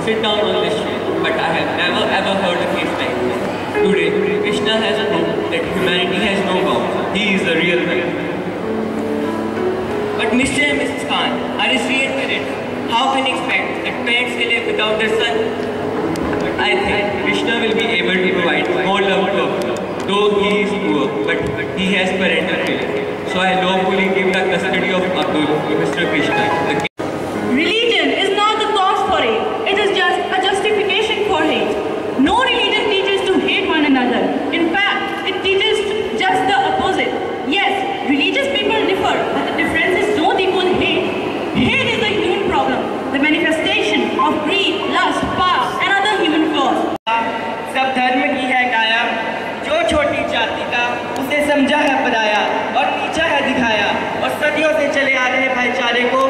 sit down on this chair, but I have never ever heard a case like this. Today, Krishna has proved that humanity has no bounds. He is the real man. But Mr. and Mrs. Khan are his real parents. How can you expect that parents can live without their son? But I think Krishna will be able to provide more love to Abdul. Though he is poor, but he has parental feelings. So I lawfully give the custody of Abdul to Mr. Krishna. Religion is not the cause for hate. It is just a justification for hate. No religion teaches to hate one another. In fact, it teaches just the opposite. Yes, religious people differ, but the difference is don't equal hate. Hate is the human problem, the manifestation of greed, lust, power, and other human flaws. सब धर्म की है काया, जो छोटी जाति का उसे समझा है पराया और नीचा है दिखाया और सदियों से चले आ रहे भाईचारे को